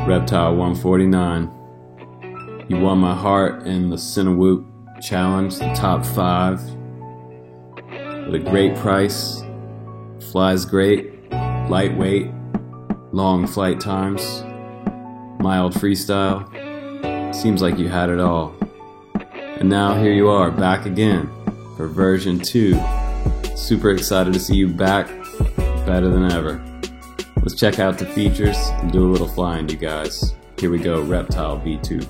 Reptile 149. You won my heart in the Cinewhoop Challenge, the top 5. With a great price, flies great, lightweight, long flight times, mild freestyle. Seems like you had it all. And now here you are, back again for version 2. Super excited to see you back, better than ever. Let's check out the features and do a little flying, you guys. Here we go, Reptile V2.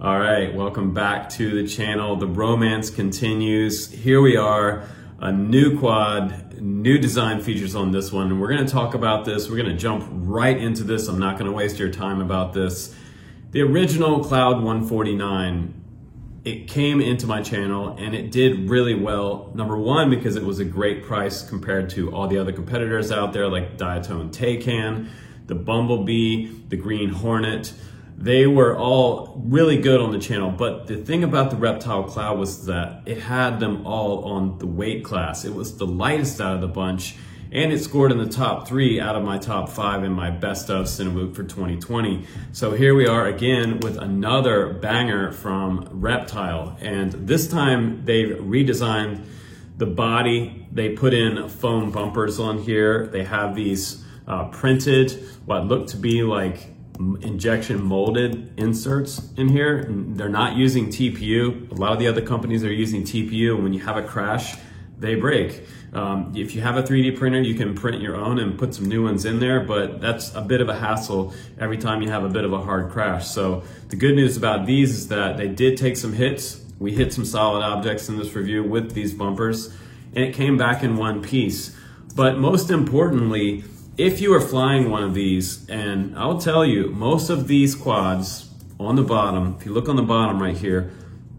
All right, welcome back to the channel. The romance continues. Here we are, a new quad, new design features on this one. And we're gonna talk about this. We're gonna jump right into this. I'm not gonna waste your time about this. The original Cloud 149, it came into my channel and it did really well. Number one, because it was a great price compared to all the other competitors out there like Diatone Taycan, the Bumblebee, the Green Hornet. They were all really good on the channel, but the thing about the Reptile Cloud was that it had them all on the weight class. It was the lightest out of the bunch, and it scored in the top 3 out of my top 5 in my best of Cinewhoop for 2020. So here we are again with another banger from Reptile, and this time they've redesigned the body. They put in foam bumpers on here. They have these printed, what look to be like injection molded inserts in here. And they're not using TPU. A lot of the other companies are using TPU, and when you have a crash, they break. If you have a 3D printer, you can print your own and put some new ones in there, but that's a bit of a hassle every time you have a bit of a hard crash. So the good news about these is that they did take some hits. We hit some solid objects in this review with these bumpers, and it came back in one piece. But most importantly, if you are flying one of these, and I'll tell you, most of these quads on the bottom, if you look on the bottom right here,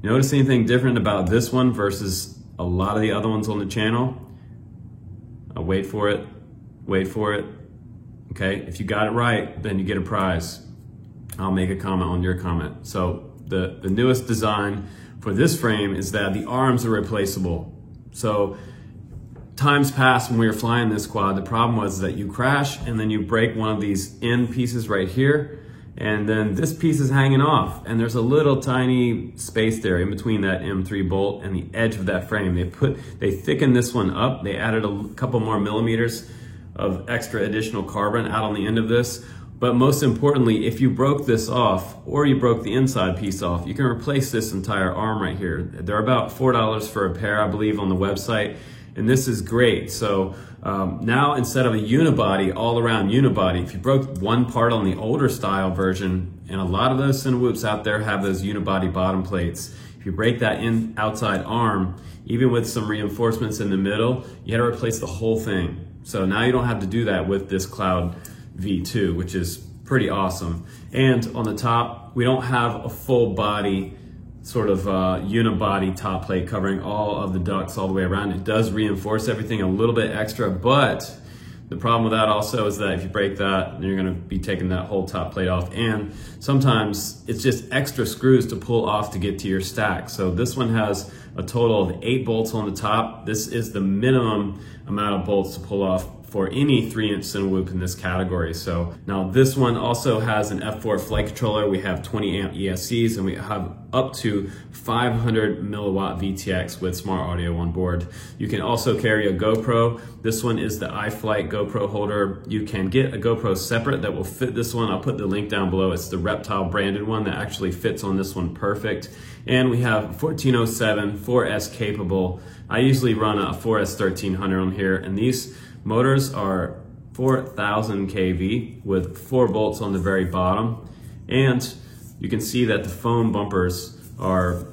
notice anything different about this one versus a lot of the other ones on the channel? Wait for it, wait for it. Okay, if you got it right, then you get a prize. I'll make a comment on your comment. So the newest design for this frame is that the arms are replaceable. So times past when we were flying this quad, the problem was that you crash and then you break one of these end pieces right here, and then this piece is hanging off, and there's a little tiny space there in between that M3 bolt and the edge of that frame. They thickened this one up. They added a couple more millimeters of extra additional carbon out on the end of this. But most importantly, if you broke this off or you broke the inside piece off, you can replace this entire arm right here. They're about $4 for a pair, I believe, on the website. And this is great. So now instead of a unibody, all around unibody, if you broke one part on the older style version, and a lot of those Cinewhoops out there have those unibody bottom plates, if you break that outside arm, even with some reinforcements in the middle, you had to replace the whole thing. So now you don't have to do that with this Cloud V2, which is pretty awesome. And on the top, we don't have a full body sort of unibody top plate covering all of the ducts all the way around. It does reinforce everything a little bit extra, but the problem with that also is that if you break that, then you're gonna be taking that whole top plate off. And sometimes it's just extra screws to pull off to get to your stack. So this one has a total of 8 bolts on the top. This is the minimum amount of bolts to pull off for any 3-inch Cinewhoop in this category. So now this one also has an F4 flight controller. We have 20 amp ESCs, and we have up to 500 milliwatt VTX with smart audio on board. You can also carry a GoPro. This one is the iFlight GoPro holder. You can get a GoPro separate that will fit this one. I'll put the link down below. It's the Reptile branded one that actually fits on this one perfect. And we have 1407 4S capable. I usually run a 4S 1300 on here, and these motors are 4,000 kV with 4 bolts on the very bottom. And you can see that the foam bumpers are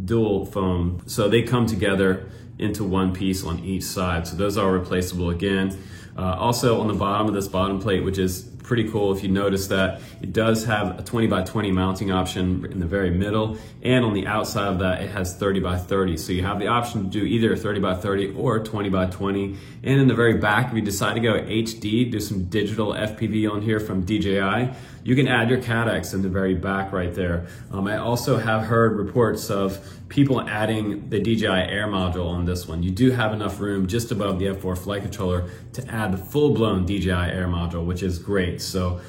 dual foam. So they come together into one piece on each side. So those are replaceable again. Also on the bottom of this bottom plate, which is pretty cool, if you notice that it does have a 20x20 mounting option in the very middle, and on the outside of that it has 30x30. So you have the option to do either 30x30 or 20x20. And in the very back, if you decide to go HD, do some digital FPV on here from DJI, you can add your CADX in the very back right there. I also have heard reports of people adding the DJI Air module on this one. You do have enough room just above the F4 flight controller to add had the full-blown DJI Air module, which is great. So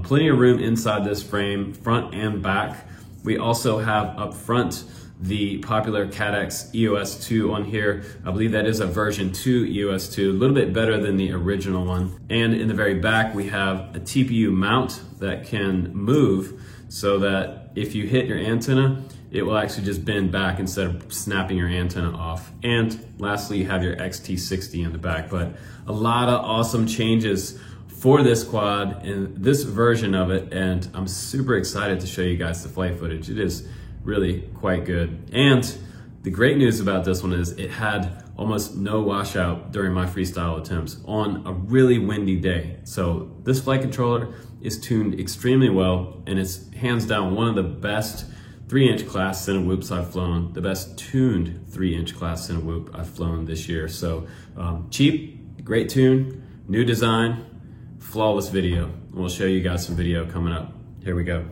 plenty of room inside this frame, front and back. We also have up front the popular Caddx EOS 2 on here. I believe that is a version 2 EOS 2, a little bit better than the original one. And in the very back, we have a TPU mount that can move so that if you hit your antenna, it will actually just bend back instead of snapping your antenna off. And lastly, you have your XT60 in the back. But a lot of awesome changes for this quad in this version of it, and I'm super excited to show you guys the flight footage. It is really quite good. And the great news about this one is it had almost no washout during my freestyle attempts on a really windy day. So this flight controller is tuned extremely well, and it's hands down one of the best 3-inch class Cinewhoops I've flown, the best tuned 3-inch class Cinewhoop I've flown this year. So cheap, great tune, new design, flawless video. We'll show you guys some video coming up. Here we go.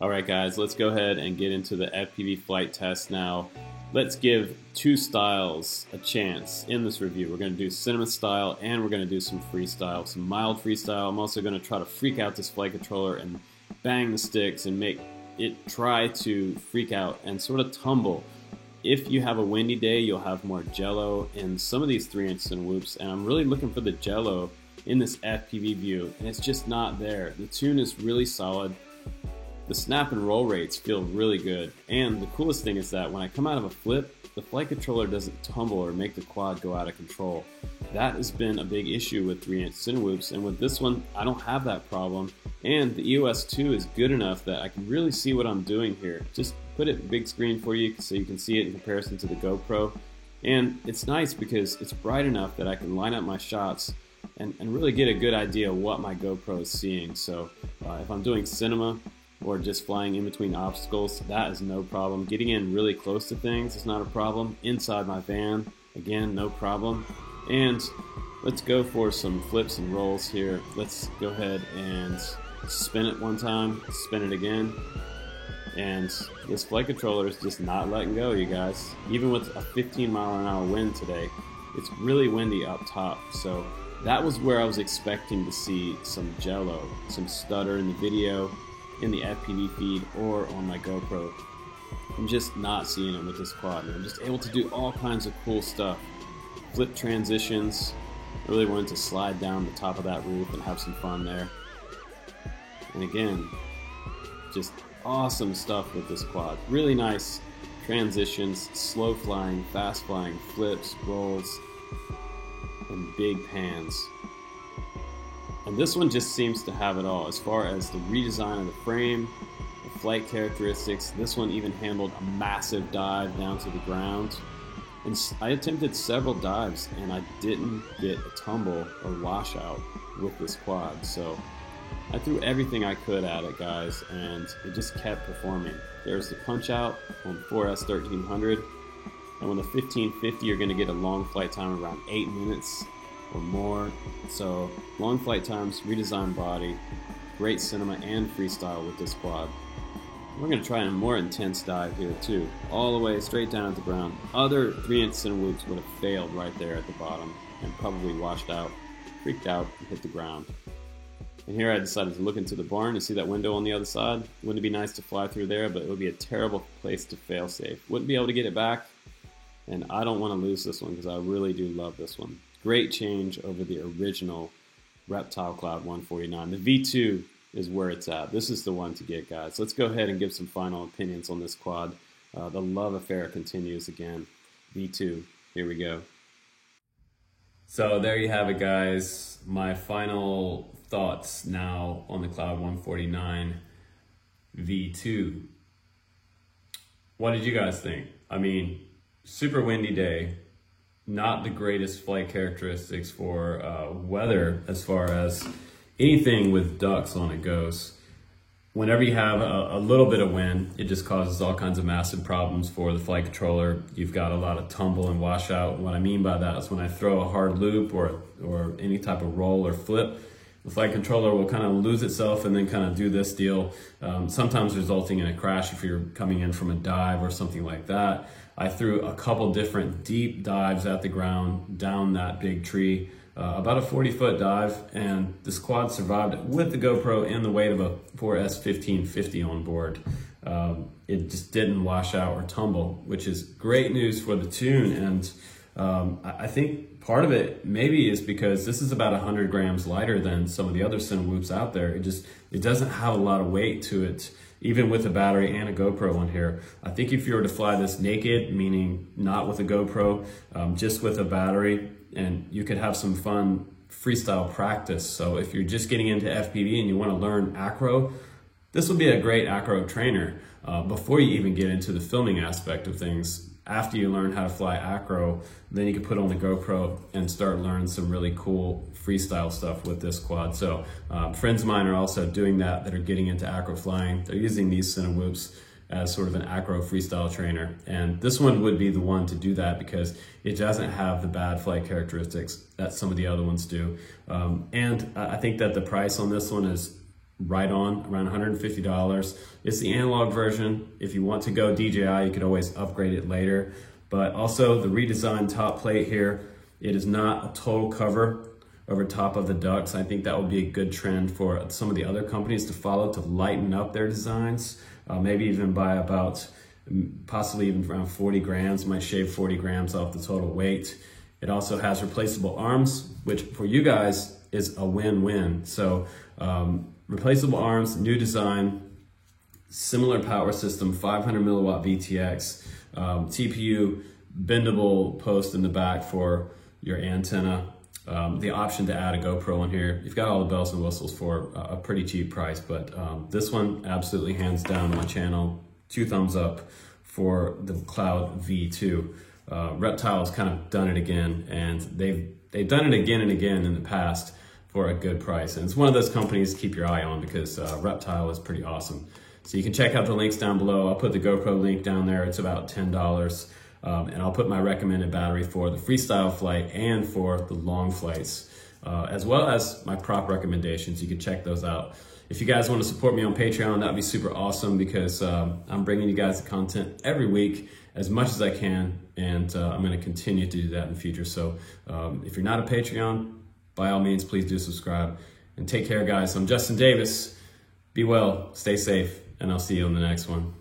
All right, guys, let's go ahead and get into the FPV flight test now. Let's give two styles a chance in this review. We're gonna do cinema style and we're gonna do some freestyle, some mild freestyle. I'm also gonna try to freak out this flight controller and bang the sticks and make it try to freak out and sort of tumble. If you have a windy day, you'll have more jello in some of these 3-inch Cinewhoops, and I'm really looking for the jello in this FPV view, and it's just not there. The tune is really solid. The snap and roll rates feel really good, and the coolest thing is that when I come out of a flip, the flight controller doesn't tumble or make the quad go out of control. That has been a big issue with 3-inch Cinewhoops, and with this one, I don't have that problem. And the EOS 2 is good enough that I can really see what I'm doing here. Just put it big screen for you so you can see it in comparison to the GoPro. And it's nice because it's bright enough that I can line up my shots and really get a good idea of what my GoPro is seeing. So if I'm doing cinema, or just flying in between obstacles, that is no problem. Getting in really close to things is not a problem. Inside my van, again, no problem. And let's go for some flips and rolls here. Let's go ahead and spin it one time, spin it again. And this flight controller is just not letting go, you guys. Even with a 15-mile-an-hour wind today, it's really windy up top. So that was where I was expecting to see some jello, some stutter in the video, in the FPV feed, or on my GoPro. I'm just not seeing it with this quad, and I'm just able to do all kinds of cool stuff. Flip transitions. I really wanted to slide down the top of that roof and have some fun there. And again, just awesome stuff with this quad. Really nice transitions, slow flying, fast flying, flips, rolls, and big pans. And this one just seems to have it all as far as the redesign of the frame, the flight characteristics. This one even handled a massive dive down to the ground. And I attempted several dives and I didn't get a tumble or washout with this quad. So I threw everything I could at it, guys, and it just kept performing. There's the punch out on 4S 1300. And with a 1550, you're going to get a long flight time around 8 minutes or more. So long flight times, redesigned body, great cinema and freestyle with this quad. We're going to try a more intense dive here too, all the way straight down at the ground. Other 3-inch Cinewhoops would have failed right there at the bottom and probably washed out, freaked out, and hit the ground. And here I decided to look into the barn to see that window on the other side. Wouldn't it be nice to fly through there, but it would be a terrible place to fail safe. Wouldn't be able to get it back, and I don't want to lose this one because I really do love this one. Great change over the original Reptile Cloud 149. The V2 is where it's at. This is the one to get, guys. Let's go ahead and give some final opinions on this quad. The love affair continues again. V2, here we go. So there you have it, guys. My final thoughts now on the Cloud 149 V2. What did you guys think? I mean, super windy day. Not the greatest flight characteristics for weather as far as anything with ducks on it goes. Whenever you have a little bit of wind, it just causes all kinds of massive problems for the flight controller. You've got a lot of tumble and washout. What I mean by that is when I throw a hard loop or any type of roll or flip, the flight controller will kind of lose itself and then kind of do this deal, sometimes resulting in a crash if you're coming in from a dive or something like that. I threw a couple different deep dives at the ground down that big tree, about a 40-foot dive, and this quad survived with the GoPro and the weight of a 4S 1550 on board. It just didn't wash out or tumble, which is great news for the tune. And I think part of it maybe is because this is about 100 grams lighter than some of the other Cinewhoops out there. It doesn't have a lot of weight to it, even with a battery and a GoPro on here. I think if you were to fly this naked, meaning not with a GoPro, just with a battery, and you could have some fun freestyle practice. So if you're just getting into FPV and you want to learn acro, this would be a great acro trainer before you even get into the filming aspect of things. After you learn how to fly acro, then you can put on the GoPro and start learning some really cool freestyle stuff with this quad. So friends of mine are also doing that are getting into acro flying. They're using these Cinewhoops as sort of an acro freestyle trainer. And this one would be the one to do that because it doesn't have the bad flight characteristics that some of the other ones do. And I think that the price on this one is right on, around $150. It's the analog version. If you want to go DJI, you could always upgrade it later. But also the redesigned top plate here, it is not a total cover over top of the ducts. I think that would be a good trend for some of the other companies to follow, to lighten up their designs, maybe even by about, possibly even around 40 grams, might shave 40 grams off the total weight. It also has replaceable arms, which for you guys is a win-win. So replaceable arms, new design, similar power system, 500 milliwatt VTX, TPU, bendable post in the back for your antenna, the option to add a GoPro on here. You've got all the bells and whistles for a pretty cheap price, but this one absolutely hands down my channel. 2 thumbs up for the Cloud V2. Reptile's kind of done it again, and they've done it again and again in the past for a good price. And it's one of those companies to keep your eye on because Reptile is pretty awesome. So you can check out the links down below. I'll put the GoPro link down there. It's about $10. And I'll put my recommended battery for the freestyle flight and for the long flights, as well as my prop recommendations. You can check those out. If you guys want to support me on Patreon, that'd be super awesome because I'm bringing you guys the content every week as much as I can, and I'm going to continue to do that in the future. So if you're not a Patreon, by all means, please do subscribe. And take care, guys. I'm Justin Davis. Be well, stay safe, and I'll see you on the next one.